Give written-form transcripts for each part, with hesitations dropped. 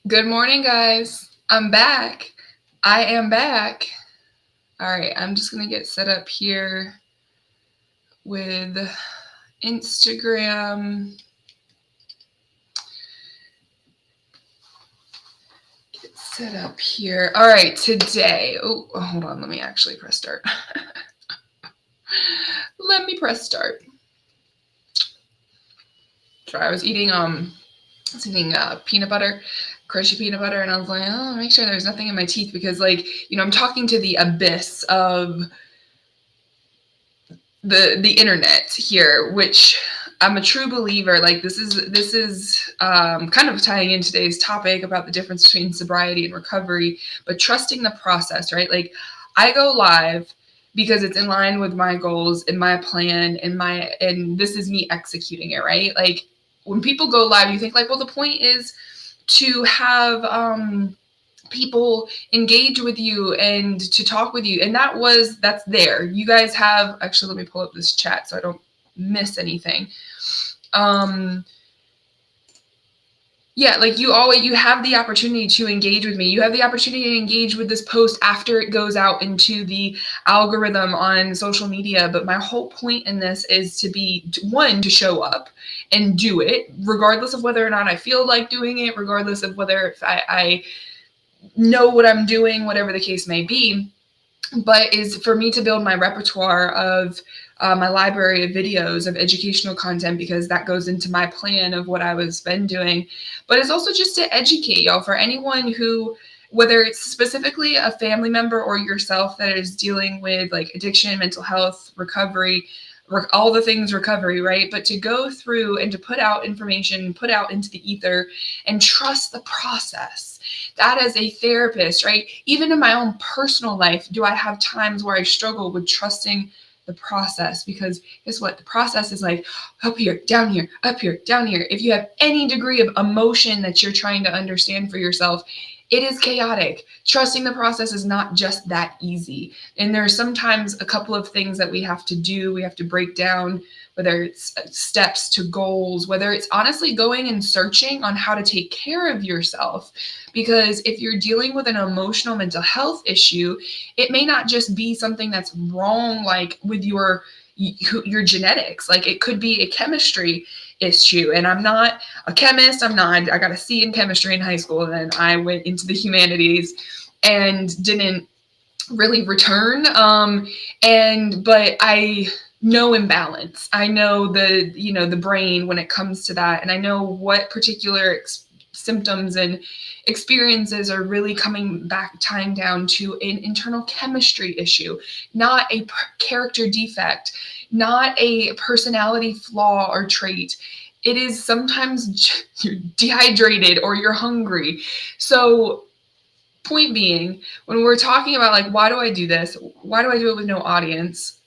Good morning, guys. I'm back. I am back. All right, I'm just going to get set up here with Instagram. Get set up here. All right, today. Oh, hold on. Let me actually press start. Let me press start. Try. I was eating peanut butter, crunchy peanut butter, and I was like, oh, make sure there's nothing in my teeth because, I'm talking to the abyss of the internet here, which I'm a true believer. Like this is kind of tying in today's topic about the difference between sobriety and recovery, but trusting the process, right? Like I go live because it's in line with my goals and my plan and this is me executing it, right? Like when people go live, you think like, well, the point is to have people engage with you and to talk with you, and that's there. You guys have actually, let me pull up this chat so I don't miss anything. um yeah, like you have the opportunity to engage with me. You have the opportunity to engage with this post after it goes out into the algorithm on social media. But my whole point in this is to be one, to show up and do it regardless of whether or not I feel like doing it, regardless of whether I know what I'm doing, whatever the case may be, but is for me to build my repertoire of my library of videos of educational content, because that goes into my plan of what I was been doing. But it's also just to educate y'all, for anyone who, whether it's specifically a family member or yourself that is dealing with like addiction, mental health, recovery, all the things recovery, right? But to go through and to put out information, put out into the ether, and trust the process. That as a therapist, right? Even in my own personal life, do I have times where I struggle with trusting the process? Because guess what? The process is like up here, down here, up here, down here. If you have any degree of emotion that you're trying to understand for yourself, it is chaotic. Trusting the process is not just that easy. And there are sometimes a couple of things that we have to do. We have to break down, whether it's steps to goals, whether it's honestly going and searching on how to take care of yourself. Because if you're dealing with an emotional mental health issue, it may not just be something that's wrong, like with your genetics. Like it could be a chemistry issue. And I'm not a chemist. I got a C in chemistry in high school. And then I went into the humanities and didn't really return. But I know imbalance. I know the brain when it comes to that. And I know what particular symptoms and experiences are really coming back, tying down to an internal chemistry issue, not a character defect, not a personality flaw or trait. It is sometimes you're dehydrated or you're hungry. So point being, when we're talking about like, why do I do this? Why do I do it with no audience?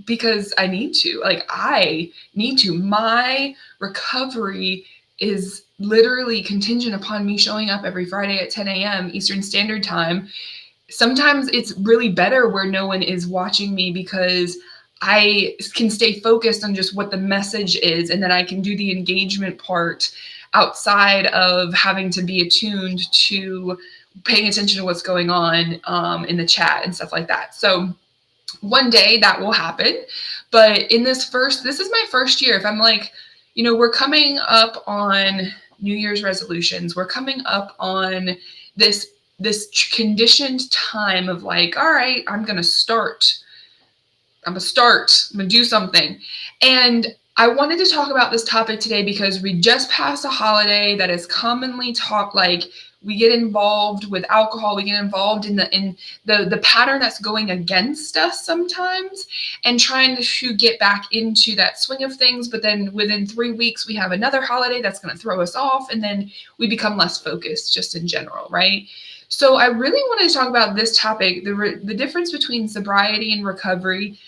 Because I need to. Like, I need to. My recovery is literally contingent upon me showing up every Friday at 10 a.m. Eastern Standard Time. Sometimes it's really better where no one is watching me, because I can stay focused on just what the message is, and then I can do the engagement part outside of having to be attuned to paying attention to what's going on in the chat and stuff like that. So one day that will happen. But this is my first year. If I'm like, we're coming up on New Year's resolutions. We're coming up on this conditioned time of like, all right, I'm going to start. I'm going to do something. And I wanted to talk about this topic today because we just passed a holiday that is commonly talked, like we get involved with alcohol, we get involved in the pattern that's going against us sometimes, and trying to get back into that swing of things. But then within 3 weeks, we have another holiday that's going to throw us off, and then we become less focused just in general, right? So I really wanted to talk about this topic, the difference between sobriety and recovery,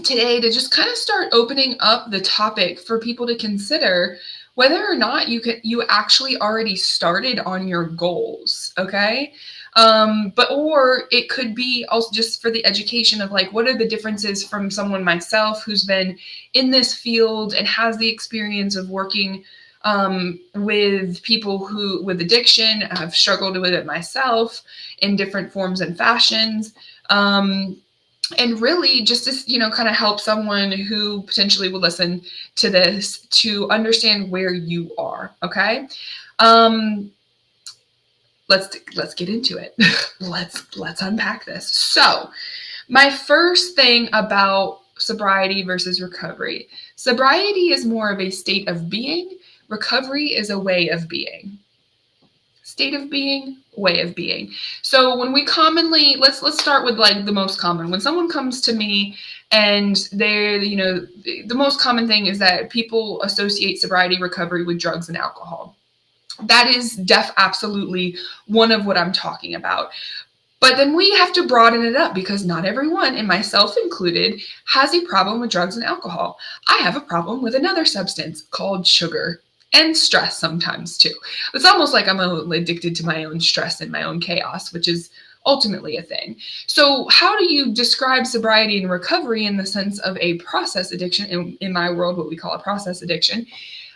today, to just kind of start opening up the topic for people to consider whether or not you actually already started on your goals. Okay. Or it could be also just for the education of like, what are the differences from someone myself who's been in this field and has the experience of working with people who, with addiction, have struggled with it myself in different forms and fashions. And really just to, kind of help someone who potentially will listen to this to understand where you are. Okay. Let's get into it. let's unpack this. So my first thing about sobriety versus recovery. Sobriety is more of a state of being. Recovery is a way of being. State of being, way of being. So when we commonly, let's start with like the most common. When someone comes to me and they're, the most common thing is that people associate sobriety recovery with drugs and alcohol. That is absolutely one of what I'm talking about. But then we have to broaden it up because not everyone, and myself included, has a problem with drugs and alcohol. I have a problem with another substance called sugar and stress sometimes too. It's almost like I'm addicted to my own stress and my own chaos, which is ultimately a thing. So how do you describe sobriety and recovery in the sense of a process addiction, in my world, what we call a process addiction?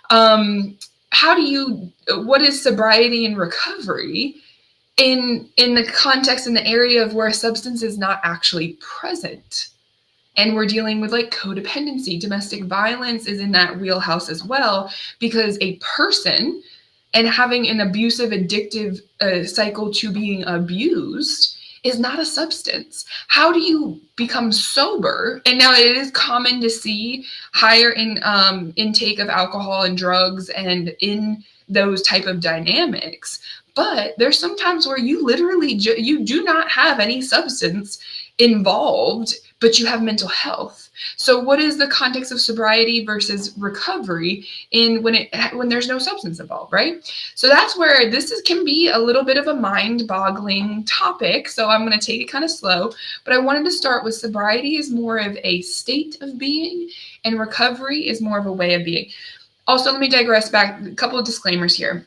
What is sobriety and recovery in the context, in the area of where a substance is not actually present? And we're dealing with like codependency. Domestic violence is in that wheelhouse as well, because a person and having an abusive, addictive cycle to being abused is not a substance. How do you become sober? And now it is common to see higher intake of alcohol and drugs and in those type of dynamics. But there's sometimes where you literally, you do not have any substance involved, but you have mental health. So what is the context of sobriety versus recovery when there's no substance involved, right? So that's where can be a little bit of a mind-boggling topic. So I'm going to take it kind of slow, but I wanted to start with sobriety is more of a state of being and recovery is more of a way of being. Also, let me digress back, a couple of disclaimers here.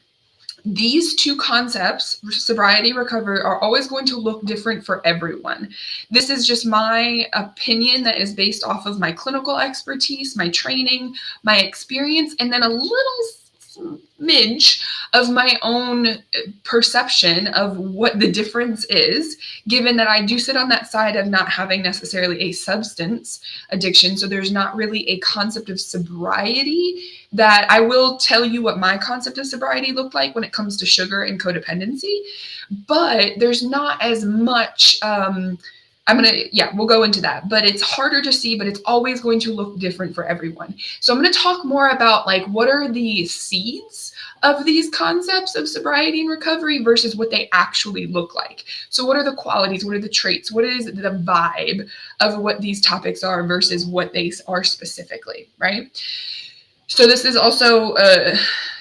These two concepts, sobriety, recovery, are always going to look different for everyone. This is just my opinion that is based off of my clinical expertise, my training, my experience, and then a little smidge of my own perception of what the difference is, given that I do sit on that side of not having necessarily a substance addiction. So there's not really a concept of sobriety that I will tell you what my concept of sobriety looked like when it comes to sugar and codependency, but there's not as much, we'll go into that, but it's harder to see, but it's always going to look different for everyone. So I'm going to talk more about like, what are the seeds of these concepts of sobriety and recovery versus what they actually look like. So what are the qualities? What are the traits? What is the vibe of what these topics are versus what they are specifically, right? So this is also,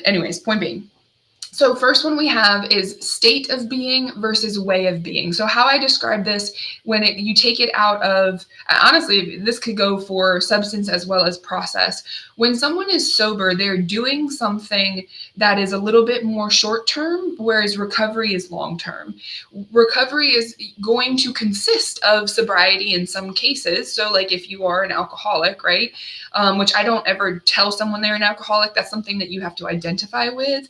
anyways, point being. So first one we have is state of being versus way of being. So how I describe this when you take it out of, honestly, this could go for substance as well as process. When someone is sober, they're doing something that is a little bit more short term, whereas recovery is long term. Recovery is going to consist of sobriety in some cases. So like if you are an alcoholic, right? Which I don't ever tell someone they're an alcoholic. That's something that you have to identify with.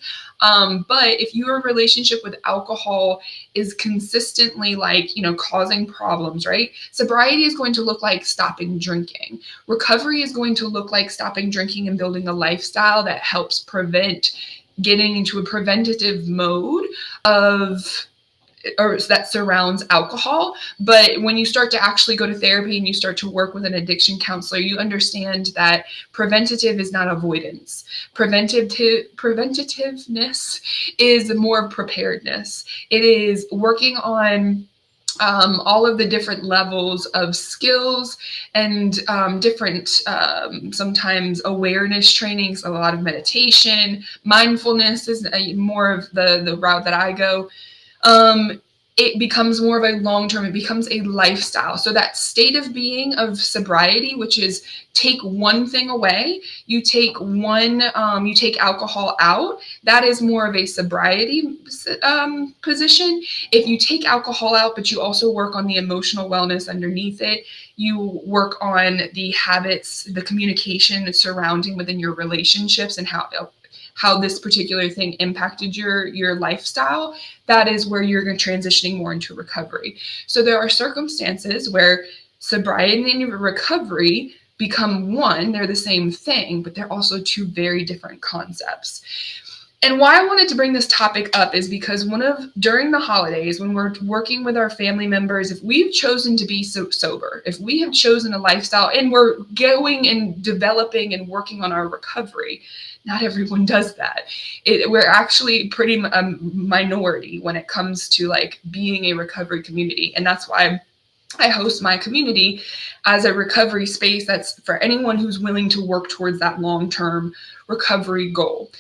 But if your relationship with alcohol is consistently like, causing problems, right? Sobriety is going to look like stopping drinking. Recovery is going to look like stopping drinking and building a lifestyle that helps prevent getting into a preventative mode that surrounds alcohol. But when you start to actually go to therapy and you start to work with an addiction counselor, you understand that preventative is not avoidance. Preventativeness is more preparedness. It is working on all of the different levels of skills and different, sometimes awareness trainings, a lot of meditation. Mindfulness is more of the route that I go. It becomes more of a long-term, it becomes a lifestyle. So that state of being of sobriety, which is take one thing away, you take alcohol out, that is more of a sobriety position. If you take alcohol out, but you also work on the emotional wellness underneath it, you work on the habits, the communication surrounding within your relationships and how how this particular thing impacted your lifestyle, that is where you're transitioning more into recovery. So there are circumstances where sobriety and recovery become one. They're the same thing, but they're also two very different concepts. And why I wanted to bring this topic up is because during the holidays, when we're working with our family members, if we've chosen to be sober, if we have chosen a lifestyle and we're going and developing and working on our recovery, not everyone does that. We're actually pretty minority when it comes to like being a recovery community. And that's why I host my community as a recovery space that's for anyone who's willing to work towards that long-term recovery goal.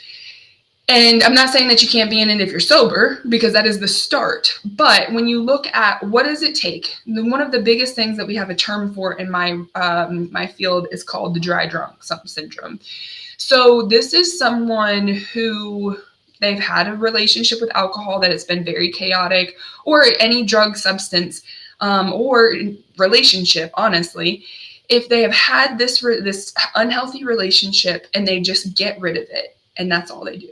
And I'm not saying that you can't be in it if you're sober, because that is the start. But when you look at what does it take, one of the biggest things that we have a term for in my field is called the dry drunk syndrome. So this is someone who they've had a relationship with alcohol that has been very chaotic, or any drug substance, or relationship, honestly. If they have had this unhealthy relationship and they just get rid of it, and that's all they do.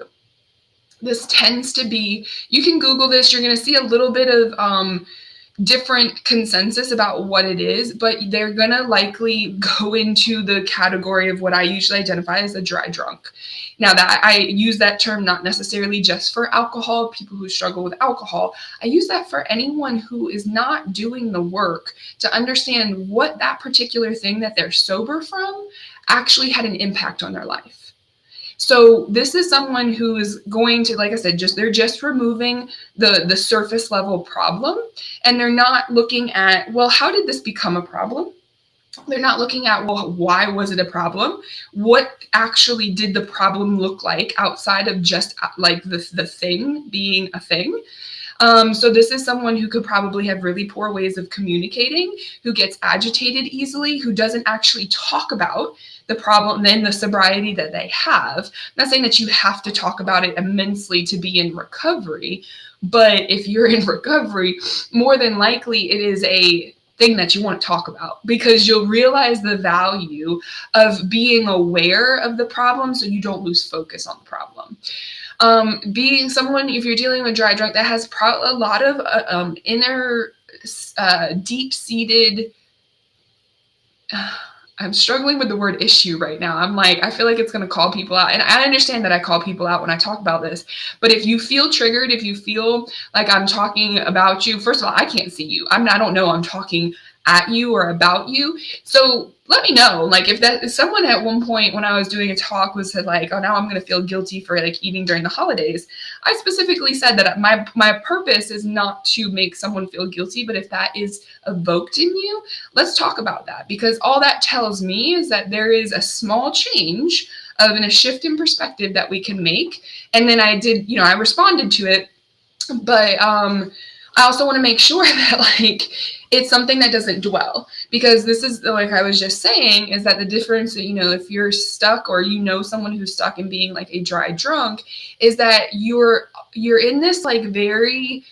This tends to be, you can Google this, you're going to see a little bit of different consensus about what it is, but they're going to likely go into the category of what I usually identify as a dry drunk. Now, that I use that term not necessarily just for alcohol, people who struggle with alcohol. I use that for anyone who is not doing the work to understand what that particular thing that they're sober from actually had an impact on their life. So this is someone who is going to, like I said, they're just removing the surface level problem, and they're not looking at, well, how did this become a problem? They're not looking at, well, why was it a problem? What actually did the problem look like outside of just like the thing being a thing? So this is someone who could probably have really poor ways of communicating, who gets agitated easily, who doesn't actually talk about the problem, then the sobriety that they have. I'm not saying that you have to talk about it immensely to be in recovery, but if you're in recovery, more than likely it is a thing that you want to talk about, because you'll realize the value of being aware of the problem so you don't lose focus on the problem. Being someone, if you're dealing with dry drunk, that has a lot of inner deep-seated, I'm struggling with the word issue right now. I feel like it's going to call people out. And I understand that I call people out when I talk about this. But if you feel triggered, if you feel like I'm talking about you, first of all, I can't see you. I don't know I'm talking at you or about you. So let me know. Like if someone at one point when I was doing a talk said like, oh, now I'm going to feel guilty for like eating during the holidays. I specifically said that my purpose is not to make someone feel guilty, but if that is evoked in you, let's talk about that, because all that tells me is that there is a small change and a shift in perspective that we can make. And then I responded to it, but I also want to make sure that like it's something that doesn't dwell, because this is like I was just saying, is that the difference that, if you're stuck or someone who's stuck in being like a dry drunk, is that you're in this like very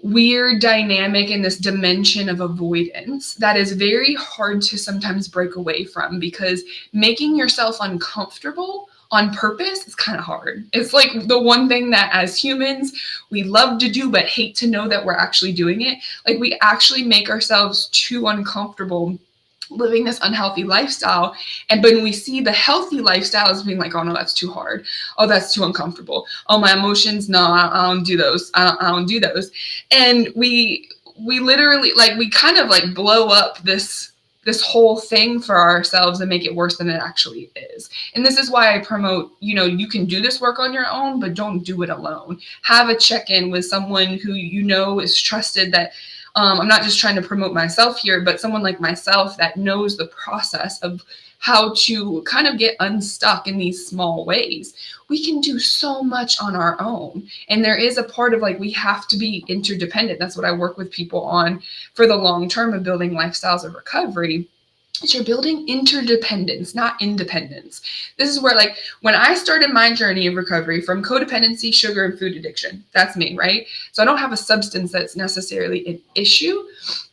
weird dynamic in this dimension of avoidance that is very hard to sometimes break away from, because making yourself uncomfortable on purpose is kind of hard. It's like the one thing that as humans we love to do but hate to know that we're actually doing it. Like we actually make ourselves too uncomfortable living this unhealthy lifestyle, and when we see the healthy lifestyle as being like, oh no, that's too hard, oh that's too uncomfortable, oh my emotions, no, I don't do those, I don't do those. And we literally like we kind of like blow up this whole thing for ourselves and make it worse than it actually is. And this is why I promote, you can do this work on your own, but don't do it alone. Have a check-in with someone who is trusted, that I'm not just trying to promote myself here, but someone like myself that knows the process of how to kind of get unstuck in these small ways. We can do so much on our own. And there is a part of like, we have to be interdependent. That's what I work with people on for the long term of building lifestyles of recovery. Is you're building interdependence, not independence. This is where, like, when I started my journey of recovery from codependency, sugar, and food addiction, that's me, right? So I don't have a substance that's necessarily an issue.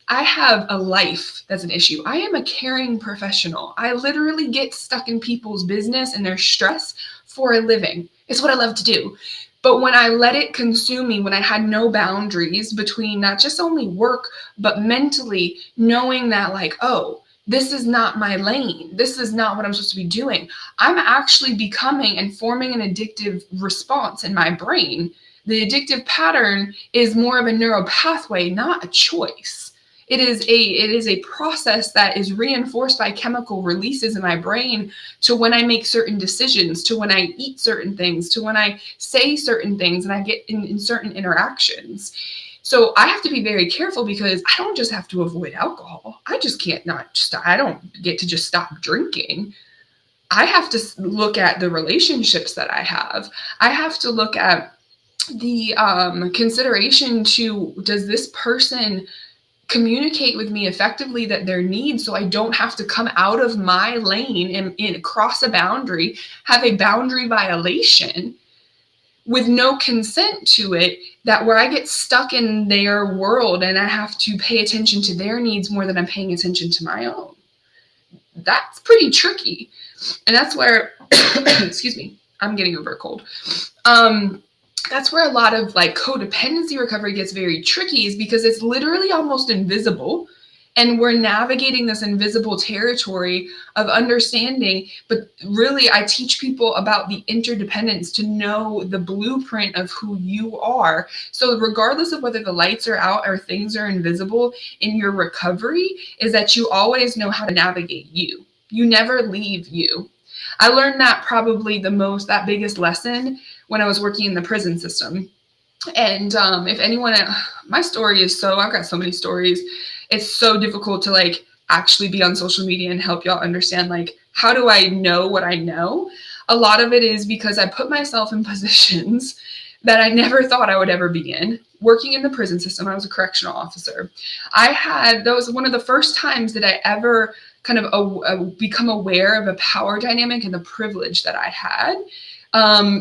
I have a life that's an issue. I am a caring professional. I literally get stuck in people's business and their stress for a living. It's what I love to do. But when I let it consume me, when I had no boundaries between not just only work, but mentally knowing that, like, oh, this is not my lane. This is not what I'm supposed to be doing. I'm actually becoming and forming an addictive response in my brain. The addictive pattern is more of a neural pathway, not a choice. It is a process that is reinforced by chemical releases in my brain to when I make certain decisions, to when I eat certain things, to when I say certain things and I get in certain interactions. So I have to be very careful because I don't just have to avoid alcohol. I just can't not stop. I don't get to just stop drinking. I have to look at the relationships that I have. I have to look at the consideration to, does this person communicate with me effectively that their needs, so I don't have to come out of my lane and cross a boundary, have a boundary violation with no consent to it, that where I get stuck in their world and I have to pay attention to their needs more than I'm paying attention to my own. That's pretty tricky. And that's where, excuse me, I'm getting over a cold. That's where a lot of like codependency recovery gets very tricky, is because it's literally almost invisible. And we're navigating this invisible territory of understanding. But really, I teach people about the interdependence to know the blueprint of who you are. So regardless of whether the lights are out or things are invisible in your recovery, is that you always know how to navigate you. You never leave you. I learned that probably that biggest lesson when I was working in the prison system. And if anyone, my story is I've got so many stories. It's so difficult to like actually be on social media and help y'all understand, like, how do I know what I know? A lot of it is because I put myself in positions that I never thought I would ever be in. Working in the prison system, I was a correctional officer. That was one of the first times that I ever kind of become aware of a power dynamic and the privilege that I had.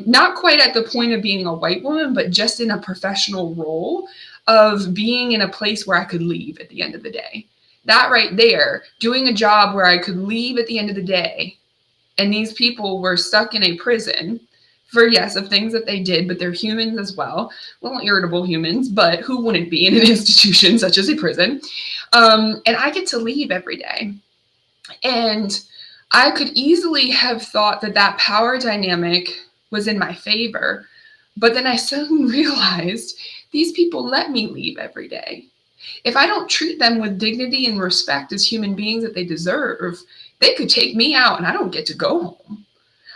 Not quite at the point of being a white woman, but just in a professional role of being in a place where I could leave at the end of the day. That right there, doing a job where I could leave at the end of the day, and these people were stuck in a prison for, yes, of things that they did, but they're humans as well. Well, irritable humans, but who wouldn't be in an institution such as a prison? And I get to leave every day. And I could easily have thought that power dynamic was in my favor, but then I soon realized these people let me leave every day. If I don't treat them with dignity and respect as human beings that they deserve, they could take me out and I don't get to go home.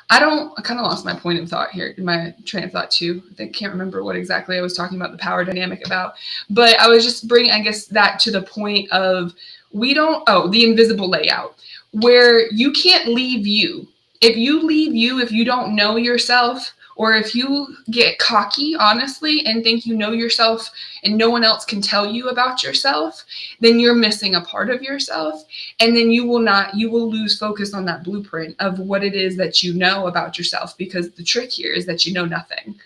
I kind of lost my point of thought here, my train of thought too. I can't remember what exactly I was talking about the power dynamic about, but I was just bringing, I guess, that to the point of the invisible layout, where you can't leave you. If you leave you, if you don't know yourself, or if you get cocky, honestly, and think you know yourself and no one else can tell you about yourself, then you're missing a part of yourself. And then you will lose focus on that blueprint of what it is that you know about yourself, because the trick here is that you know nothing.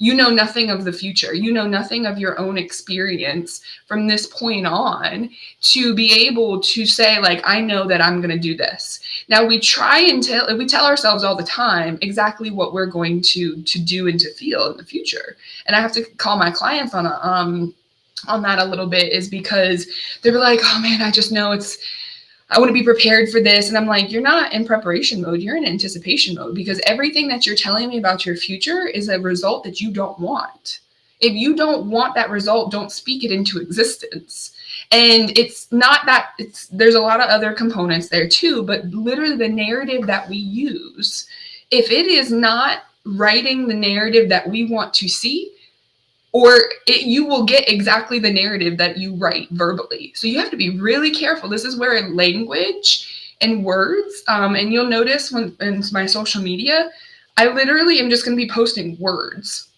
You know nothing of the future. You know nothing of your own experience from this point on to be able to say, like, I know that I'm going to do this. Now, we tell ourselves all the time exactly what we're going to do and to feel in the future. And I have to call my clients on that a little bit, is because they're like, oh man, I just know I want to be prepared for this. And I'm like, you're not in preparation mode. You're in anticipation mode, because everything that you're telling me about your future is a result that you don't want. If you don't want that result, don't speak it into existence. And it's not that there's a lot of other components there too, but literally the narrative that we use, if it is not writing the narrative that we want to see, you will get exactly the narrative that you write verbally. So you have to be really careful. This is where language and words, and you'll notice in my social media, I literally am just going to be posting words,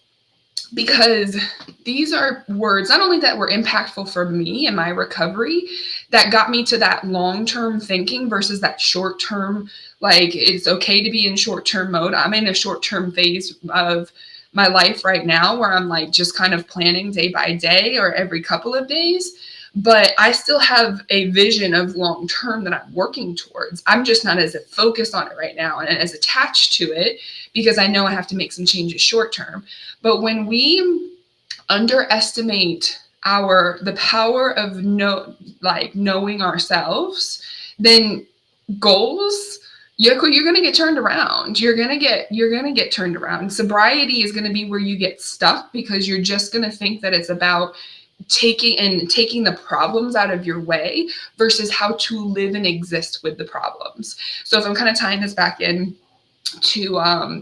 because these are words not only that were impactful for me and my recovery, that got me to that long-term thinking versus that short-term, like, it's okay to be in short-term mode. I'm in a short-term phase of my life right now where I'm like just kind of planning day by day or every couple of days. but I still have a vision of long term that I'm working towards. I'm just not as focused on it right now and as attached to it because I know I have to make some changes short term. But when we underestimate the power of knowing ourselves, then goals, you're going to get turned around. You're going to get turned around. Sobriety is going to be where you get stuck because you're just going to think that it's about taking the problems out of your way versus how to live and exist with the problems. So if I'm kind of tying this back in to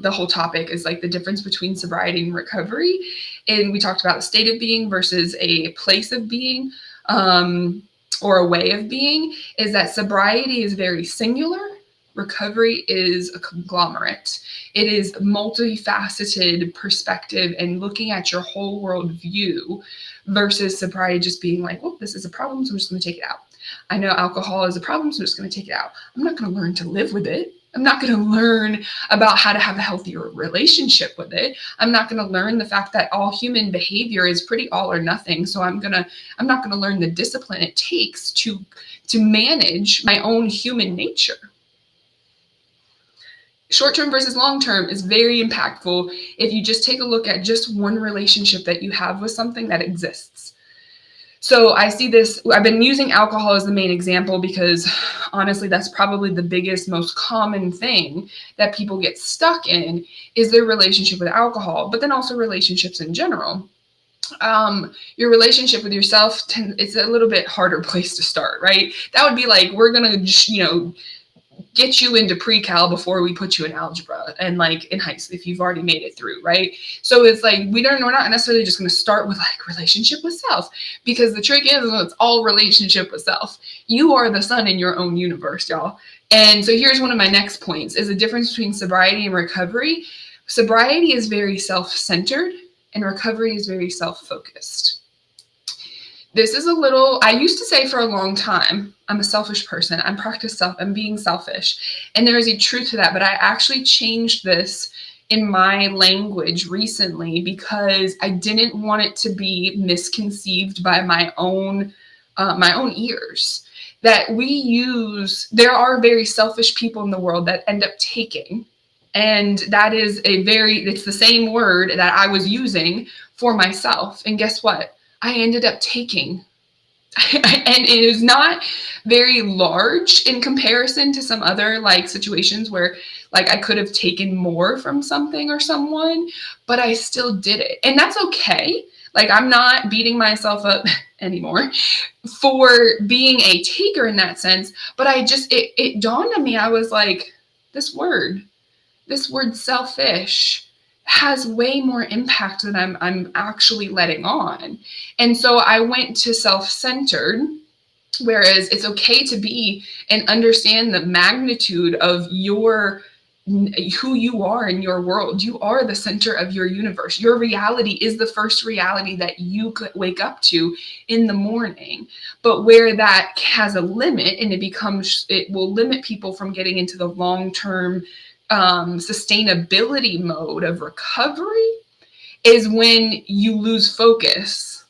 the whole topic is like the difference between sobriety and recovery. And we talked about the state of being versus a place of being, or a way of being, is that sobriety is very singular. Recovery is a conglomerate. It is multifaceted perspective and looking at your whole world view versus sobriety just being like, well, this is a problem, so I'm just going to take it out. I know alcohol is a problem, so I'm just going to take it out. I'm not going to learn to live with it. I'm not going to learn about how to have a healthier relationship with it. I'm not going to learn the fact that all human behavior is pretty all or nothing. So I'm not going to learn the discipline it takes to manage my own human nature. Short-term versus long-term is very impactful if you just take a look at just one relationship that you have with something that exists. So I see this, I've been using alcohol as the main example because honestly, that's probably the biggest, most common thing that people get stuck in is their relationship with alcohol, but then also relationships in general. Your relationship with yourself, it's a little bit harder place to start, right? That would be like, we're going to, get you into pre-cal before we put you in algebra and like in high school if you've already made it through, right? So it's like we're not necessarily just going to start with like relationship with self, because the trick is it's all relationship with self. You are the sun in your own universe, y'all. And so here's one of my next points is the difference between sobriety and recovery. Sobriety is very self-centered and recovery is very self-focused. This is I used to say for a long time, I'm a selfish person. I'm being selfish. And there is a truth to that, but I actually changed this in my language recently because I didn't want it to be misconceived by my own ears. That there are very selfish people in the world that end up taking. And that is it's the same word that I was using for myself. And guess what? I ended up taking. And it is not very large in comparison to some other like situations where like I could have taken more from something or someone, but I still did it. And that's okay. Like I'm not beating myself up anymore for being a taker in that sense. But it dawned on me, I was like, this word selfish has way more impact than I'm actually letting on. And so I went to self-centered, whereas it's okay to be and understand the magnitude of who you are in your world. You are the center of your universe. Your reality is the first reality that you could wake up to in the morning. But where that has a limit and it will limit people from getting into the long-term sustainability mode of recovery is when you lose focus,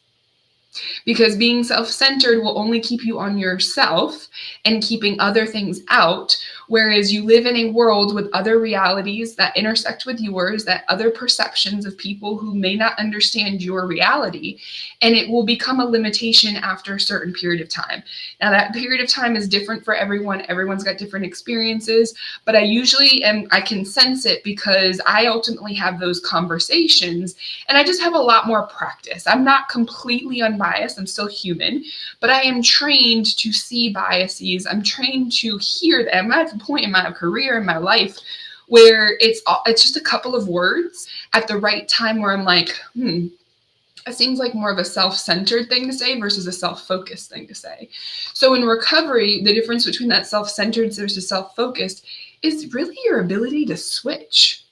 because being self-centered will only keep you on yourself and keeping other things out, whereas you live in a world with other realities that intersect with yours, that other perceptions of people who may not understand your reality, and it will become a limitation after a certain period of time. Now that period of time is different for everyone. Everyone's got different experiences, but I can sense it because I ultimately have those conversations and I just have a lot more practice. I'm not completely unbiased. I'm still human, but I am trained to see biases. I'm trained to hear them. I'm at a point in my career, in my life, where it's just a couple of words at the right time where I'm like, it seems like more of a self-centered thing to say versus a self-focused thing to say. So in recovery, the difference between that self-centered versus self-focused is really your ability to switch.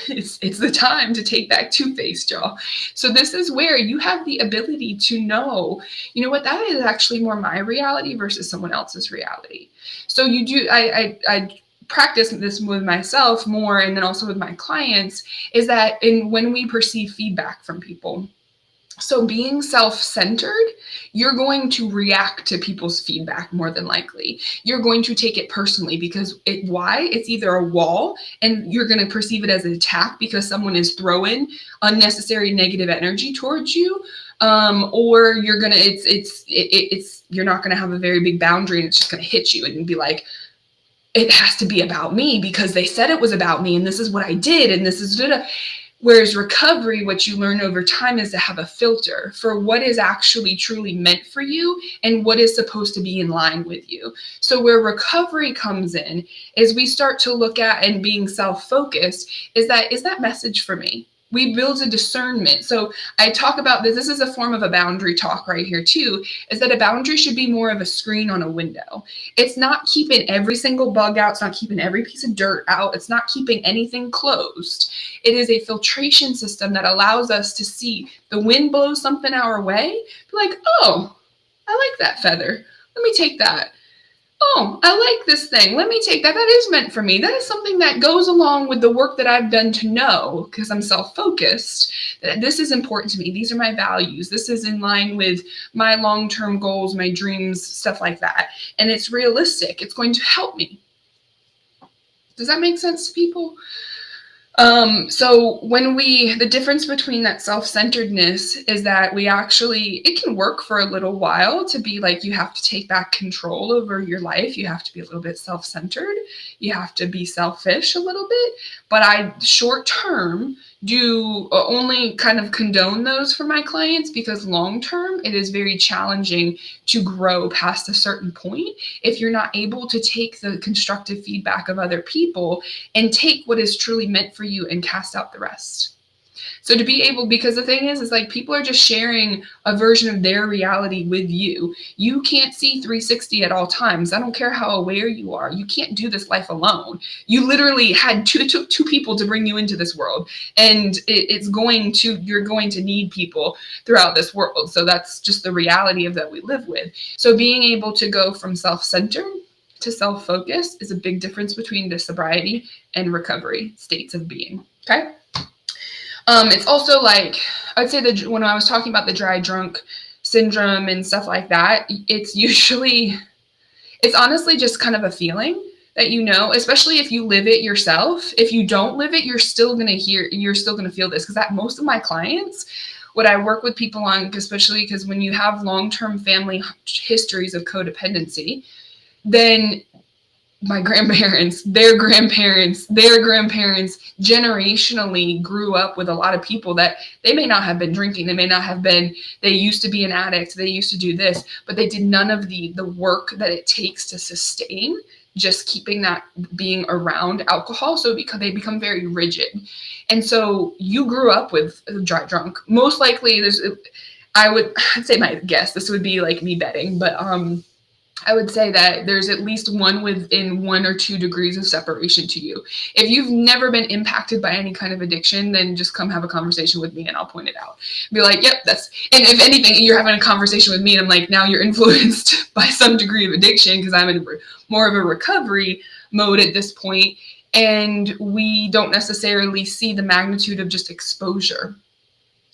It's the time to take back two-faced, y'all. So this is where you have the ability to know, you know what, that is actually more my reality versus someone else's reality. So I practice this with myself more, and then also with my clients, is that when we perceive feedback from people, So being self-centered, you're going to react to people's feedback more than likely. You're going to take it personally because it's either a wall and you're going to perceive it as an attack because someone is throwing unnecessary negative energy towards you. Or you're gonna you're not gonna have a very big boundary and it's just gonna hit you and be like, it has to be about me because they said it was about me and this is what I did and this is Whereas recovery, what you learn over time is to have a filter for what is actually truly meant for you and what is supposed to be in line with you. So where recovery comes in is we start to look at, and being self-focused, is that message for me? We build a discernment. So I talk about this. This is a form of a boundary talk right here too, is that a boundary should be more of a screen on a window. It's not keeping every single bug out. It's not keeping every piece of dirt out. It's not keeping anything closed. It is a filtration system that allows us to see the wind blows something our way. Be like, oh, I like that feather. Let me take that. Oh, I like this thing. Let me take that. That is meant for me. That is something that goes along with the work that I've done to know, because I'm self-focused, that this is important to me. These are my values. This is in line with my long-term goals, my dreams, stuff like that. And it's realistic. It's going to help me. Does that make sense to people? So the difference between that self-centeredness is that it can work for a little while to be like, you have to take back control over your life. You have to be a little bit self-centered. You have to be selfish a little bit. But I short term do only kind of condone those for my clients because long term it is very challenging to grow past a certain point if you're not able to take the constructive feedback of other people and take what is truly meant for you and cast out the rest. So to be able, because the thing is like people are just sharing a version of their reality with you. You can't see 360 at all times. I don't care how aware you are. You can't do this life alone. You literally had two people to bring you into this world, and you're going to need people throughout this world. So that's just the reality of that we live with. So being able to go from self-centered to self-focused is a big difference between the sobriety and recovery states of being. Okay. It's also like, I'd say that when I was talking about the dry drunk syndrome and stuff like that, it's honestly just kind of a feeling that, especially if you live it yourself. If you don't live it, you're still going to feel this. Because most of my clients, what I work with people on, especially because when you have long-term family histories of codependency, then my grandparents, their grandparents, generationally grew up with a lot of people that they may not have been drinking. They used to be an addict. They used to do this, but they did none of the work that it takes to sustain just keeping that being around alcohol. So because they become very rigid. And so you grew up with a dry drunk. Most likely I'd say my guess, this would be like me betting, but, I would say that there's at least one within 1 or 2 degrees of separation to you. If you've never been impacted by any kind of addiction, then just come have a conversation with me and I'll point it out. Be like, yep, and if anything, you're having a conversation with me and I'm like, now you're influenced by some degree of addiction because I'm in more of a recovery mode at this point, and we don't necessarily see the magnitude of just exposure.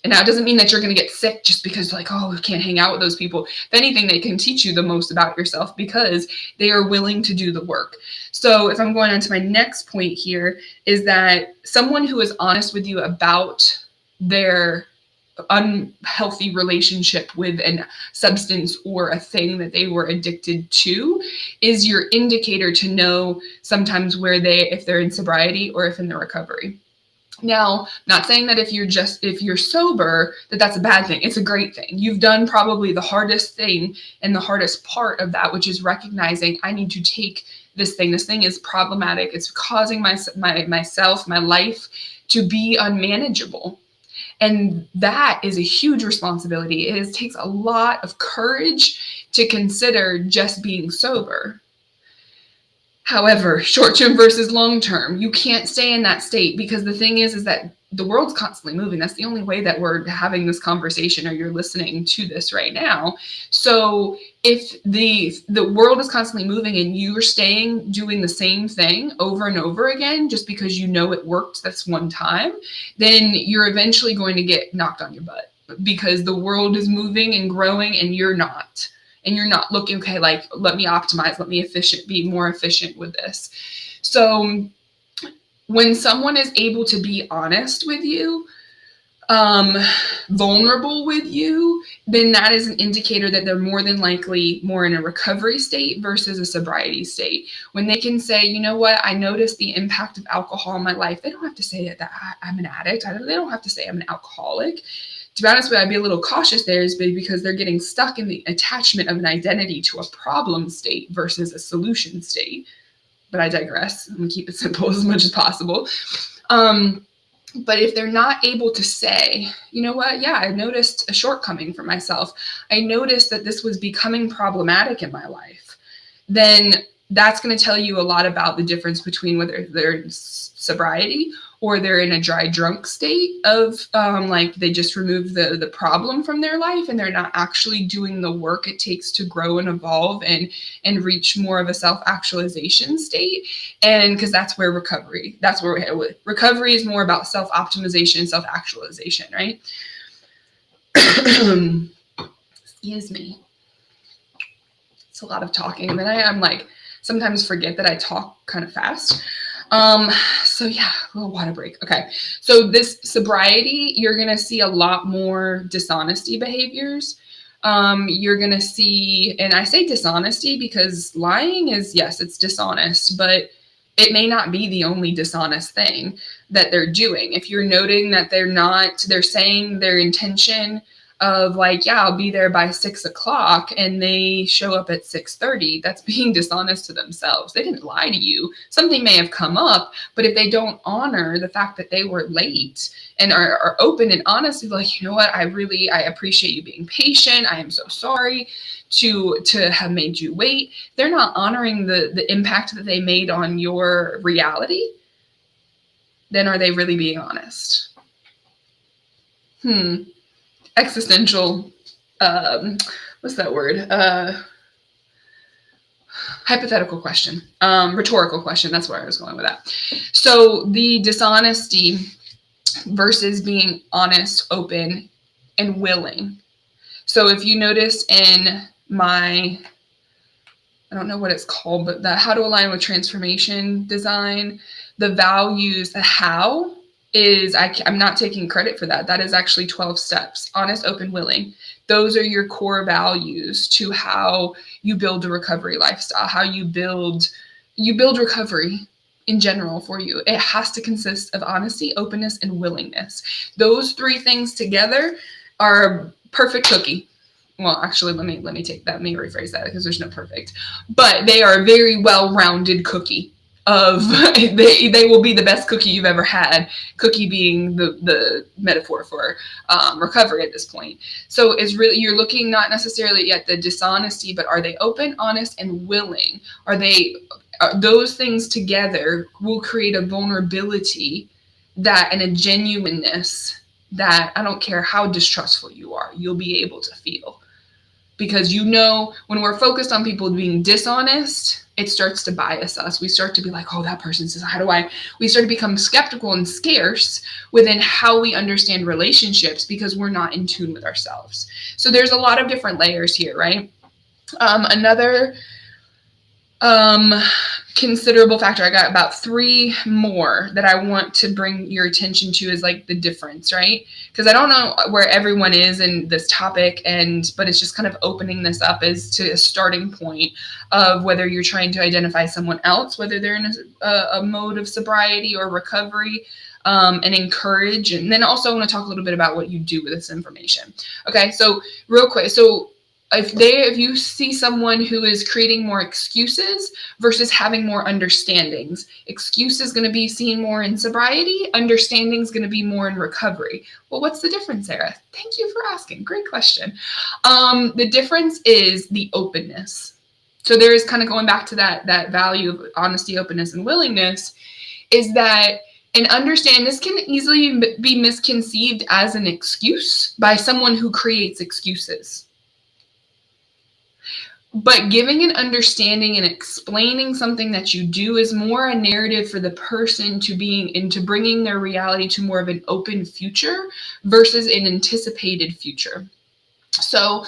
And now it doesn't mean that you're going to get sick just because like, oh, you can't hang out with those people. If anything, they can teach you the most about yourself because they are willing to do the work. So if I'm going on to my next point here, is that someone who is honest with you about their unhealthy relationship with a substance or a thing that they were addicted to is your indicator to know sometimes if they're in sobriety or if in the recovery. Now, not saying that if you're sober, that's a bad thing. It's a great thing. You've done probably the hardest thing and the hardest part of that, which is recognizing I need to take this thing. This thing is problematic. It's causing my life to be unmanageable. And that is a huge responsibility. It takes a lot of courage to consider just being sober. However, short-term versus long-term, you can't stay in that state because the thing is that the world's constantly moving. That's the only way that we're having this conversation or you're listening to this right now. So if the world is constantly moving and you're doing the same thing over and over again, just because it worked this one time, then you're eventually going to get knocked on your butt. because the world is moving and growing and you're not. And you're not looking, okay, like, let me optimize, let me be more efficient with this. So when someone is able to be honest with you, vulnerable with you, then that is an indicator that they're more than likely more in a recovery state versus a sobriety state. When they can say, you know what, I noticed the impact of alcohol in my life. They don't have to say that I'm an addict. They don't have to say I'm an alcoholic. To be honest with you, I'd be a little cautious there, is because they're getting stuck in the attachment of an identity to a problem state versus a solution state. But I digress. I'm going to keep it simple as much as possible. But if they're not able to say, you know what, yeah, I noticed a shortcoming for myself, I noticed that this was becoming problematic in my life, then that's going to tell you a lot about the difference between whether they're in sobriety or they're in a dry drunk state of like they just removed the problem from their life and they're not actually doing the work it takes to grow and evolve and reach more of a self-actualization state. And because that's where recovery is more about self-optimization, self-actualization, right? Excuse me. It's a lot of talking. And then I'm like, sometimes forget that I talk kind of fast. So yeah, a little water break. Okay. So this sobriety, you're going to see a lot more dishonesty behaviors. You're going to see, and I say dishonesty because lying is, yes, it's dishonest, but it may not be the only dishonest thing that they're doing. If you're noting that they're saying their intention of like, yeah, I'll be there by 6 o'clock and they show up at 6:30, that's being dishonest to themselves. They didn't lie to you. Something may have come up, but if they don't honor the fact that they were late and are open and honest, like, you know what, I appreciate you being patient. I am so sorry to have made you wait. They're not honoring the impact that they made on your reality. Then are they really being honest? Existential, what's that word? Hypothetical question, rhetorical question. That's where I was going with that. So the dishonesty versus being honest, open, and willing. So if you notice in I don't know what it's called, but the how to align with transformation design, the values, the how is, I'm not taking credit for that. That is actually 12 steps, honest, open, willing. Those are your core values to how you build a recovery lifestyle, how you build recovery in general for you. It has to consist of honesty, openness, and willingness. Those three things together are a perfect cookie. Well, actually, let me rephrase that because there's no perfect, but they are a very well-rounded cookie. They will be the best cookie you've ever had. Cookie being the metaphor for recovery at this point. So it's really, you're looking not necessarily at the dishonesty, but are they open, honest, and willing? Those things together will create a vulnerability and a genuineness that I don't care how distrustful you are, you'll be able to feel. Because when we're focused on people being dishonest, it starts to bias us. We start to be like, oh, that person says, we start to become skeptical and scarce within how we understand relationships because we're not in tune with ourselves. So there's a lot of different layers here, right? Another considerable factor, I got about 3 more that I want to bring your attention to is like the difference, right? Because I don't know where everyone is in this topic, but it's just kind of opening this up as to a starting point of whether you're trying to identify someone else, whether they're in a mode of sobriety or recovery, and encourage. And then also I want to talk a little bit about what you do with this information. Okay, so real quick. So if you see someone who is creating more excuses versus having more understandings, excuse is going to be seen more in sobriety, understanding is going to be more in recovery. Well, what's the difference, Sara? Thank you for asking. Great question. The difference is the openness. So there is kind of going back to that value of honesty, openness, and willingness, is that and understand this can easily be misconceived as an excuse by someone who creates excuses. But giving an understanding and explaining something that you do is more a narrative for the person to being into bringing their reality to more of an open future versus an anticipated future. So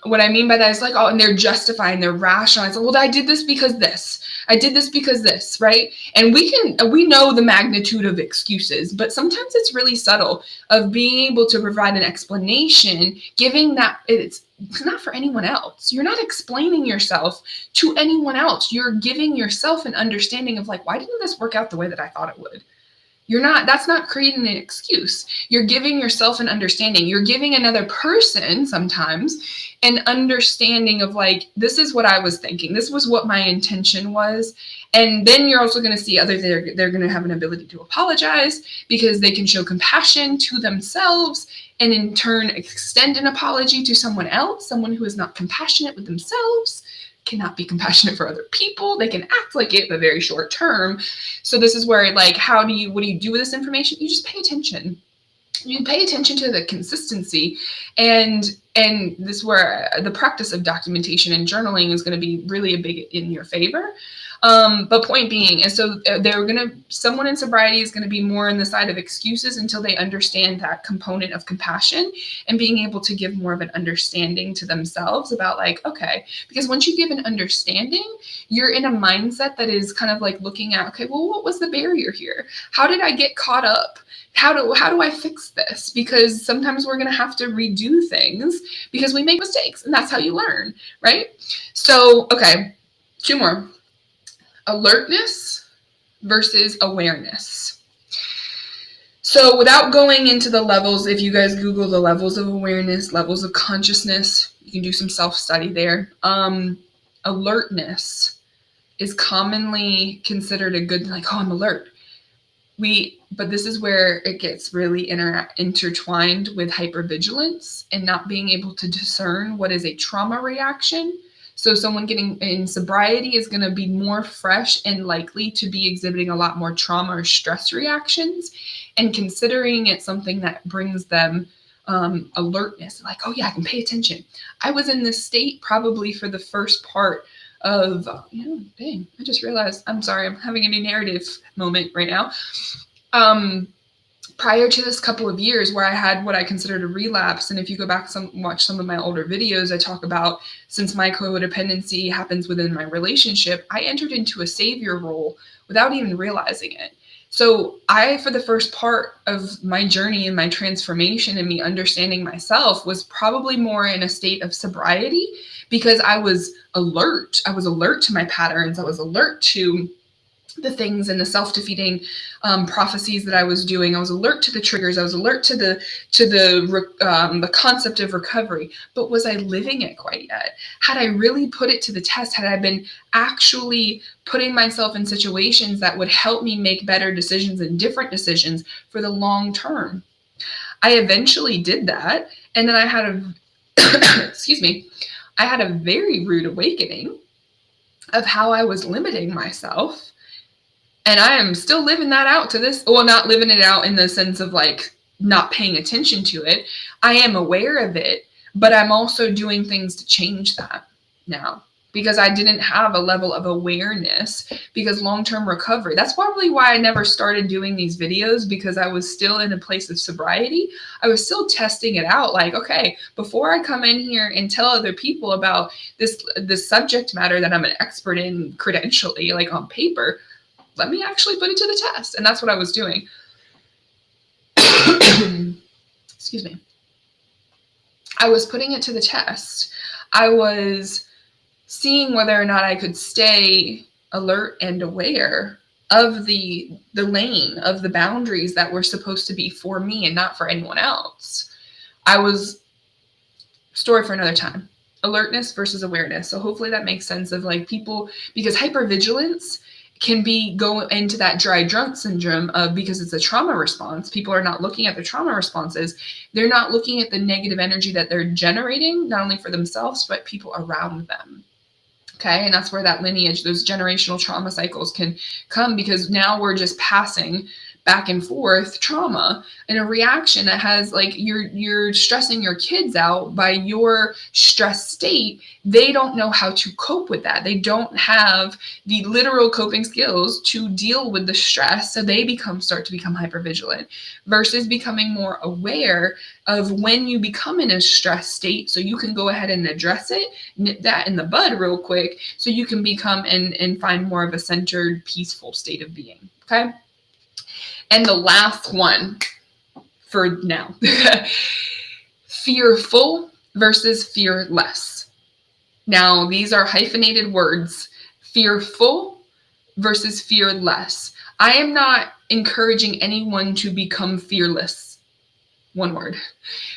what I mean by that is like, oh, and they're justifying, they're rationalizing, well, I did this because this, I did this because this, right? And we know the magnitude of excuses, but sometimes it's really subtle of being able to provide an explanation, giving that it's not for anyone else. You're not explaining yourself to anyone else. You're giving yourself an understanding of like, why didn't this work out the way that I thought it would? That's not creating an excuse. You're giving yourself an understanding. You're giving another person sometimes an understanding of like, this is what I was thinking. This was what my intention was. And then you're also going to see others, they're going to have an ability to apologize because they can show compassion to themselves and in turn extend an apology to someone else, someone who is not compassionate with themselves. Cannot be compassionate for other people. They can act like it, but very short term. So this is where like, what do you do with this information? You just pay attention. You pay attention to the consistency, and this is where the practice of documentation and journaling is going to be really a big in your favor. But point being, and so someone in sobriety is going to be more on the side of excuses until they understand that component of compassion and being able to give more of an understanding to themselves about like, okay, because once you give an understanding, you're in a mindset that is kind of like looking at, okay, well, what was the barrier here? How did I get caught up? How do I fix this? Because sometimes we're going to have to redo things because we make mistakes, and that's how you learn, right? So, okay, 2 more. Alertness versus awareness. So without going into the levels, if you guys Google the levels of awareness, levels of consciousness, you can do some self-study there. Alertness is commonly considered a good, like, oh, I'm alert. But this is where it gets really intertwined with hypervigilance and not being able to discern what is a trauma reaction. So someone getting in sobriety is going to be more fresh and likely to be exhibiting a lot more trauma or stress reactions, and considering it something that brings them alertness, like, oh yeah, I can pay attention. I was in this state probably for the first part of, dang, I just realized, I'm sorry, I'm having a new narrative moment right now. Prior to this couple of years where I had what I considered a relapse, and if you go back watch some of my older videos, I talk about, since my codependency happens within my relationship, I entered into a savior role without even realizing it. So for the first part of my journey and my transformation and me understanding myself, was probably more in a state of sobriety because I was alert. I was alert to my patterns. I was alert to the things and the self-defeating prophecies that I was doing. I was alert to the triggers. I was alert to the concept of recovery. But was I living it quite yet? Had I really put it to the test? Had I been actually putting myself in situations that would help me make better decisions and different decisions for the long term? I eventually did that, and then I had I had a very rude awakening of how I was limiting myself. And I am still living that out to this, well, not living it out in the sense of like not paying attention to it. I am aware of it, but I'm also doing things to change that now because I didn't have a level of awareness, because long-term recovery, that's probably why I never started doing these videos, because I was still in a place of sobriety. I was still testing it out. Like, okay, before I come in here and tell other people about this subject matter that I'm an expert in credentially, like on paper, let me actually put it to the test. And that's what I was doing. Excuse me. I was putting it to the test. I was seeing whether or not I could stay alert and aware of the lane, of the boundaries that were supposed to be for me and not for anyone else. Story for another time. Alertness versus awareness. So hopefully that makes sense of like people, because hypervigilance can go into that dry drunk syndrome of, because it's a trauma response, people are not looking at their trauma responses. They're not looking at the negative energy that they're generating, not only for themselves, but people around them. Okay. And that's where that lineage, those generational trauma cycles can come, because now we're just passing back and forth trauma and a reaction that has like you're stressing your kids out by your stress state. They don't know how to cope with that. They don't have the literal coping skills to deal with the stress, so they start to become hypervigilant versus becoming more aware of when you become in a stress state, so you can go ahead and address it, nip that in the bud real quick, so you can become and find more of a centered, peaceful state of being. Okay. And the last one for now, fearful versus fearless. Now, these are hyphenated words, fearful versus fearless. I am not encouraging anyone to become fearless. One word.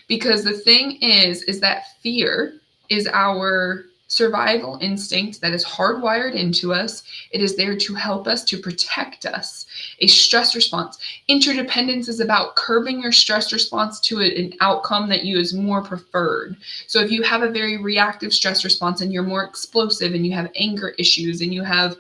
Because the thing is that fear is our survival instinct that is hardwired into us. It is there to help us, to protect us. A stress response. Interdependence is about curbing your stress response to an outcome that you is more preferred. So if you have a very reactive stress response and you're more explosive and you have anger issues and you have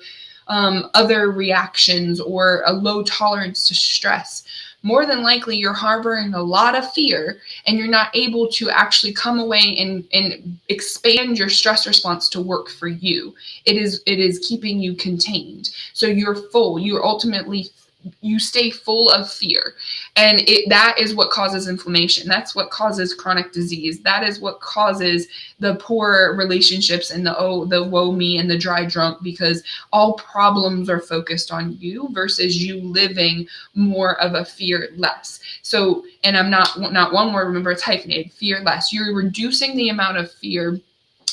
other reactions or a low tolerance to stress, more than likely you're harboring a lot of fear and you're not able to actually come away and expand your stress response to work for you. It is keeping you contained. So you're full. You stay full of fear, and that is what causes inflammation. That's what causes chronic disease. That is what causes the poor relationships and the woe me and the dry drunk, because all problems are focused on you versus you living more of a fear less. So, and I'm not one word, remember it's hyphenated, fear less. You're reducing the amount of fear.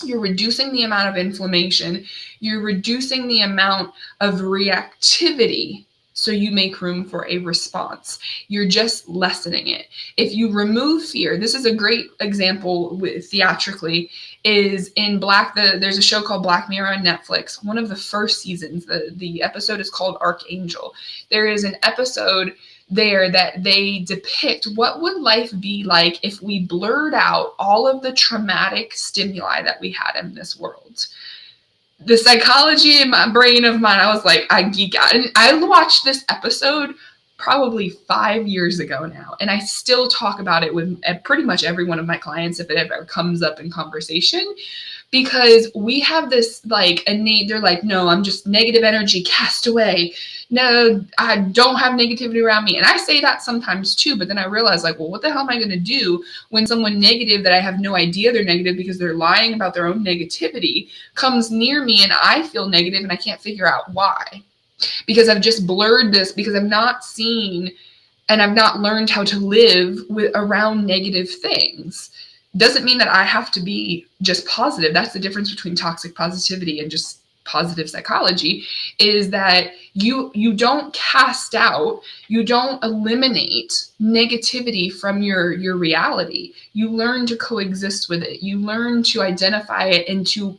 You're reducing the amount of inflammation. You're reducing the amount of reactivity, so you make room for a response. You're just lessening it. If you remove fear, this is a great example theatrically, is in there's a show called Black Mirror on Netflix. One of the first seasons, the episode is called Archangel. There is an episode there that they depict what would life be like if we blurred out all of the traumatic stimuli that we had in this world. The psychology in my brain of mine, I was like, I geek out. And I watched this episode probably 5 years ago now, and I still talk about it with pretty much every one of my clients if it ever comes up in conversation, because we have this like innate, they're like, no, I'm just negative energy cast away. No, I don't have negativity around me. And I say that sometimes too, but then I realize like, well, what the hell am I going to do when someone negative that I have no idea they're negative because they're lying about their own negativity comes near me and I feel negative and I can't figure out why? Because I've just blurred this, because I've not seen and I've not learned how to live around negative things. Doesn't mean that I have to be just positive. That's the difference between toxic positivity and just positive psychology, is that you don't cast out, you don't eliminate negativity from your reality. You learn to coexist with it. You learn to identify it and to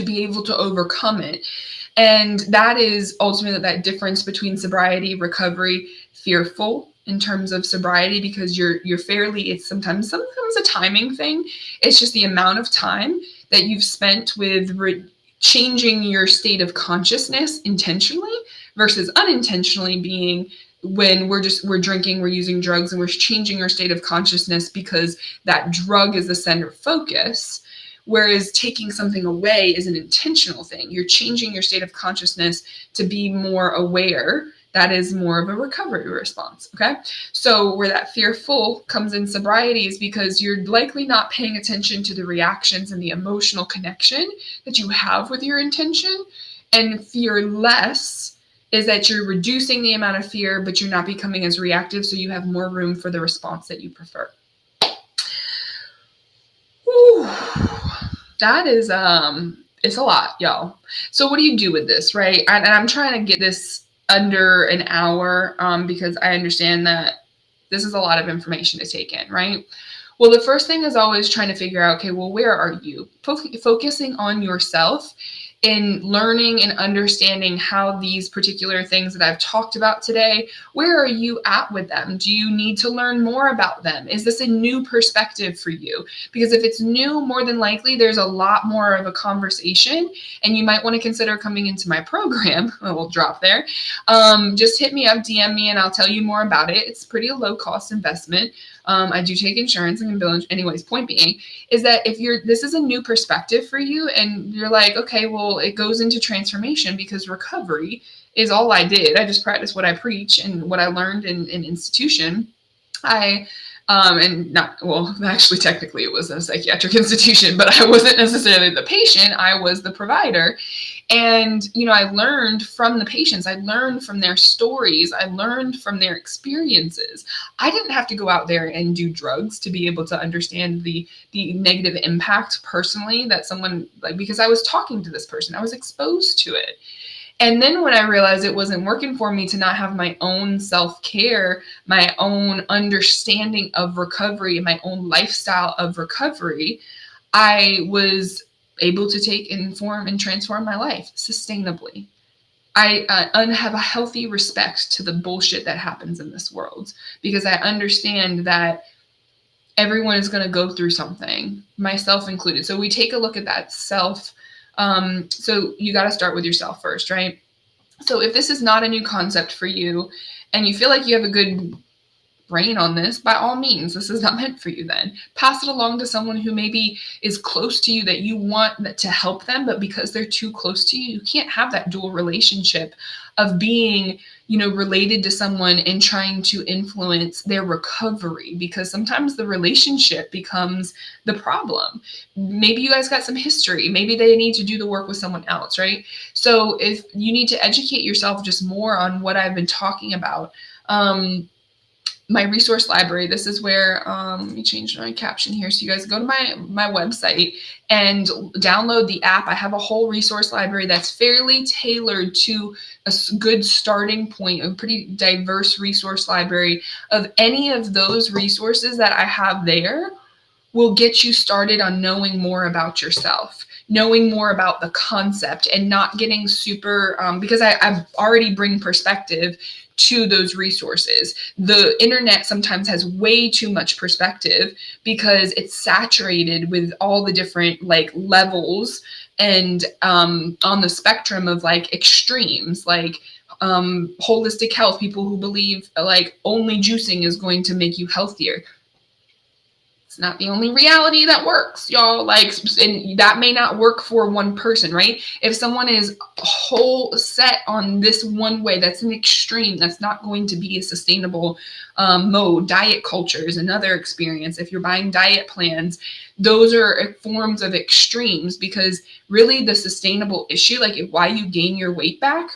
be able to overcome it. And that is ultimately that difference between sobriety, recovery, fearful in terms of sobriety, because you're fairly, it's sometimes a timing thing. It's just the amount of time that you've spent with changing your state of consciousness intentionally versus unintentionally, being when we're drinking, we're using drugs, and we're changing our state of consciousness because that drug is the center focus. Whereas taking something away is an intentional thing. You're changing your state of consciousness to be more aware. That is more of a recovery response, okay? So where that fearful comes in sobriety is because you're likely not paying attention to the reactions and the emotional connection that you have with your intention. And fearless is that you're reducing the amount of fear, but you're not becoming as reactive, so you have more room for the response that you prefer. Whew. That is, it's a lot, y'all. So what do you do with this, right? And I'm trying to get this under an hour because I understand that this is a lot of information to take in, right? Well, the first thing is always trying to figure out, okay, well, where are you? Focusing on yourself in learning and understanding how these particular things that I've talked about today, where are you at with them? Do you need to learn more about them? Is this a new perspective for you? Because if it's new, more than likely there's a lot more of a conversation, and you might want to consider coming into my program. We'll drop there. Just hit me up, DM me, and I'll tell you more about it. It's pretty a low cost investment. I do take insurance and can bill. Anyways, point being is that if this is a new perspective for you and you're like, okay, well, it goes into transformation because recovery is all I did. I just practiced what I preach and what I learned in institution. And not, well, actually, technically it was a psychiatric institution, but I wasn't necessarily the patient. I was the provider. And, I learned from the patients. I learned from their stories. I learned from their experiences. I didn't have to go out there and do drugs to be able to understand the negative impact personally that someone, because I was talking to this person, I was exposed to it. And then when I realized it wasn't working for me to not have my own self-care, my own understanding of recovery, my own lifestyle of recovery, I was able to take, inform, and transform my life sustainably. I have a healthy respect to the bullshit that happens in this world because I understand that everyone is going to go through something, myself included. So we take a look at that self. So you got to start with yourself first, right? So if this is not a new concept for you and you feel like you have a good brain on this, by all means, this is not meant for you then. Pass it along to someone who maybe is close to you that you want to help them, but because they're too close to you, you can't have that dual relationship of being, related to someone and trying to influence their recovery, because sometimes the relationship becomes the problem. Maybe you guys got some history. Maybe they need to do the work with someone else, right? So if you need to educate yourself just more on what I've been talking about, my resource library, this is where, let me change my caption here. So you guys go to my website and download the app. I have a whole resource library that's fairly tailored to a good starting point, a pretty diverse resource library of any of those resources that I have there will get you started on knowing more about yourself, knowing more about the concept, and not getting super, because I already bring perspective to those resources. The internet sometimes has way too much perspective because it's saturated with all the different levels and on the spectrum of extremes, holistic health, people who believe only juicing is going to make you healthier. It's not the only reality that works, y'all. And that may not work for one person, right? If someone is whole set on this one way, that's an extreme. That's not going to be a sustainable mode. Diet culture is another experience. If you're buying diet plans, those are forms of extremes, because really the sustainable issue, why you gain your weight back.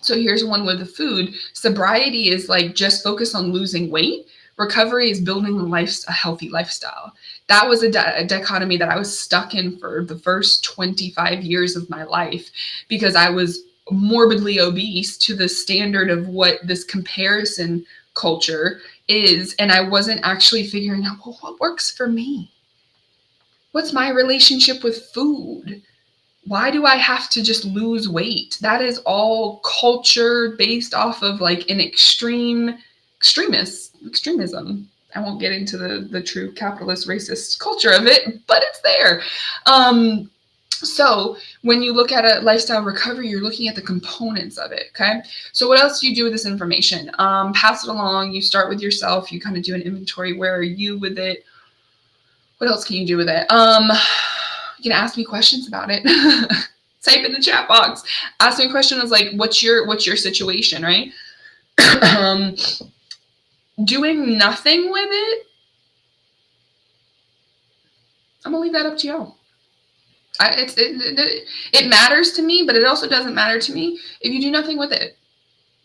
So here's one with the food. Sobriety is just focus on losing weight. Recovery is building a healthy lifestyle. That was a dichotomy that I was stuck in for the first 25 years of my life, because I was morbidly obese to the standard of what this comparison culture is. And I wasn't actually figuring out, well, what works for me? What's my relationship with food? Why do I have to just lose weight? That is all culture based off of an extremism. I won't get into the true capitalist racist culture of it, but it's there. So when you look at a lifestyle recovery, you're looking at the components of it. Okay. So what else do you do with this information? Pass it along. You start with yourself. You kind of do an inventory. Where are you with it? What else can you do with it? You can ask me questions about it. Type in the chat box. Ask me a question of what's your situation, right? Doing nothing with it, I'm gonna leave that up to y'all. It matters to me, but it also doesn't matter to me if you do nothing with it.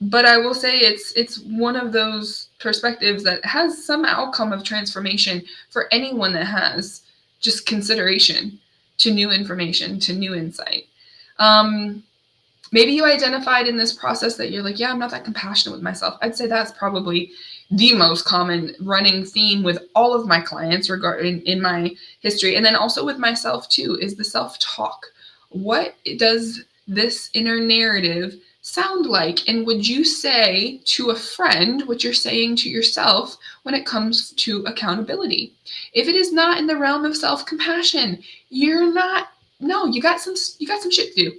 But I will say it's one of those perspectives that has some outcome of transformation for anyone that has just consideration to new information, to new insight. Maybe you identified in this process that you're yeah, I'm not that compassionate with myself. I'd say that's probably the most common running theme with all of my clients regarding in my history. And then also with myself too, is the self-talk. What does this inner narrative sound like? And would you say to a friend what you're saying to yourself when it comes to accountability? If it is not in the realm of self-compassion, you're not, no, you got some shit to do.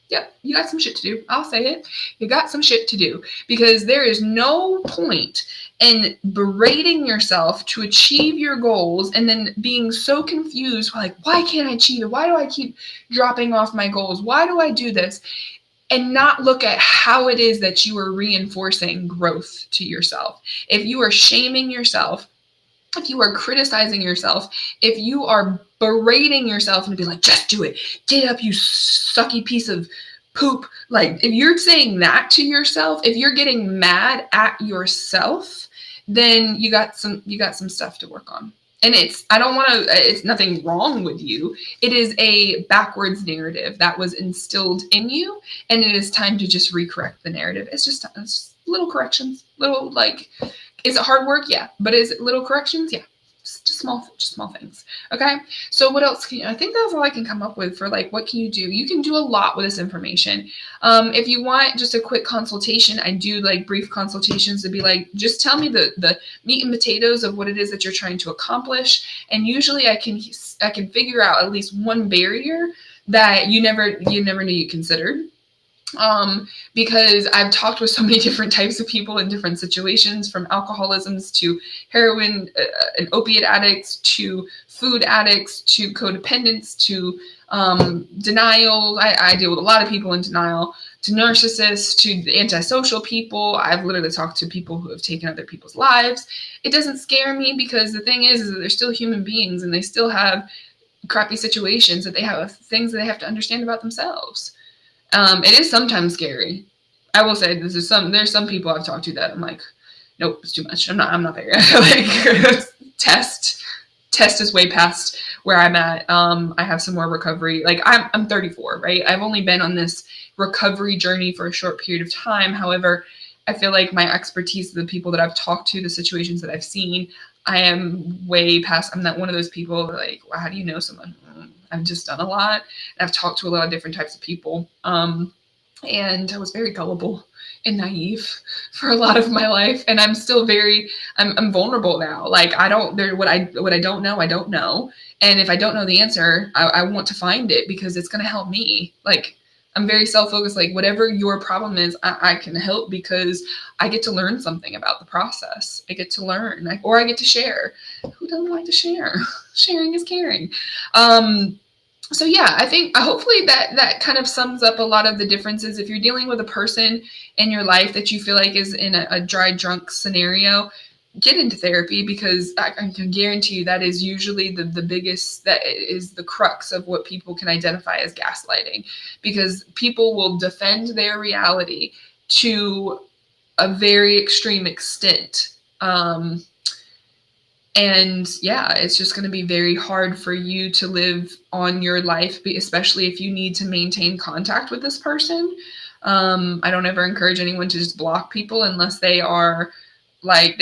Yep, you got some shit to do. I'll say it. You got some shit to do, because there is no point in berating yourself to achieve your goals and then being so confused, like, why can't I achieve it? Why do I keep dropping off my goals? Why do I do this? And not look at how it is that you are reinforcing growth to yourself. If you are shaming yourself, if you are criticizing yourself, if you are berating yourself and be like, just do it, get up, you sucky piece of poop. Like, if you're saying that to yourself, if you're getting mad at yourself, then you got some stuff to work on. And it's nothing wrong with you. It is a backwards narrative that was instilled in you, and it is time to just recorrect the narrative. It's just little corrections, little, like, is it hard work? Yeah. But is it little corrections? Yeah. Just small things. Okay. So what else I think that's all I can come up with for, like, what can you do? You can do a lot with this information. If you want just a quick consultation, I do like brief consultations to be like, just tell me the meat and potatoes of what it is that you're trying to accomplish. And usually I can figure out at least one barrier that you never knew you considered. Because I've talked with so many different types of people in different situations, from alcoholisms to heroin and opiate addicts to food addicts to codependents to denial. I deal with a lot of people in denial, to narcissists, to antisocial people. I've literally talked to people who have taken other people's lives. It doesn't scare me, because the thing is that they're still human beings, and they still have crappy situations, that they have things that they have to understand about themselves. It is sometimes scary. I will say there's some people I've talked to that I'm like, nope, it's too much. I'm not there yet. Like, test is way past where I'm at. I have some more recovery. Like, I'm 34, right? I've only been on this recovery journey for a short period of time. However, I feel like my expertise, the people that I've talked to, the situations that I've seen, I am way past. I'm not one of those people that, like, well, how do you know someone? I've just done a lot. I've talked to a lot of different types of people. And I was very gullible and naive for a lot of my life. And I'm still I'm vulnerable now. Like, what I don't know, I don't know. And if I don't know the answer, I want to find it, because it's going to help me. Like, I'm very self-focused. Like, whatever your problem is, I can help, because I get to learn something about the process. I get to learn, or I get to share. Who doesn't like to share? Sharing is caring. So yeah, I think hopefully that kind of sums up a lot of the differences. If you're dealing with a person in your life that you feel like is in a dry drunk scenario, get into therapy, because I can guarantee you that is usually the biggest, that is the crux of what people can identify as gaslighting, because people will defend their reality to a very extreme extent. And yeah, it's just going to be very hard for you to live on your life, especially if you need to maintain contact with this person. I don't ever encourage anyone to just block people unless they are like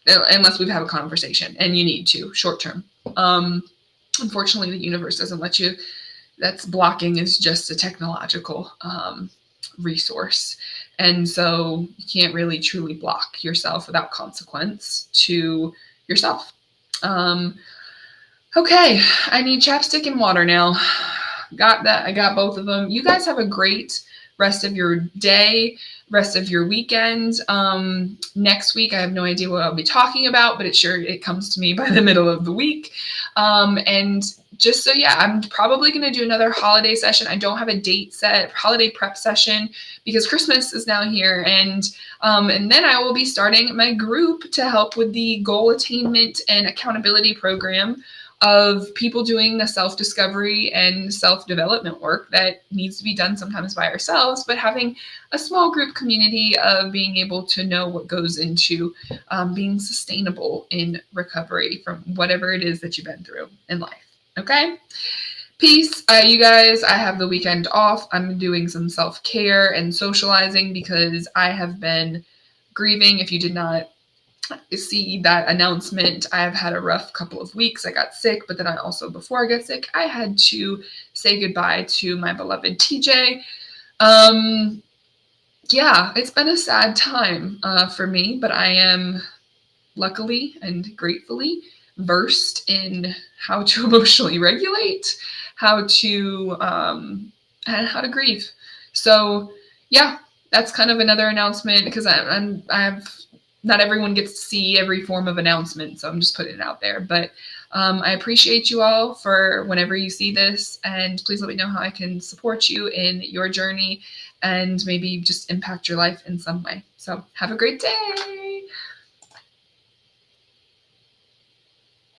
unless we've had a conversation, and you need to short term. Unfortunately, the universe doesn't let you. Blocking is just a technological resource. And so you can't really truly block yourself without consequence to yourself. Okay, I need chapstick and water now. Got that. I got both of them. You guys have a great rest of your day, rest of your weekend. Next week, I have no idea what I'll be talking about, but it comes to me by the middle of the week. And just so, yeah, I'm probably going to do another holiday session. I don't have a date set, holiday prep session, because Christmas is now here. And then I will be starting my group to help with the goal attainment and accountability program of people doing the self-discovery and self-development work that needs to be done sometimes by ourselves, but having a small group community of being able to know what goes into being sustainable in recovery from whatever it is that you've been through in life. Okay? Peace. You guys, I have the weekend off. I'm doing some self-care and socializing because I have been grieving. If you did not see that announcement. I've had a rough couple of weeks. I got sick, but then I also, before I got sick, I had to say goodbye to my beloved TJ. Yeah, it's been a sad time for me, but I am luckily and gratefully versed in how to emotionally regulate, how to and how to grieve. So yeah, that's kind of another announcement because I've not everyone gets to see every form of announcement, so I'm just putting it out there. But I appreciate you all for whenever you see this, and please let me know how I can support you in your journey and maybe just impact your life in some way. So have a great day.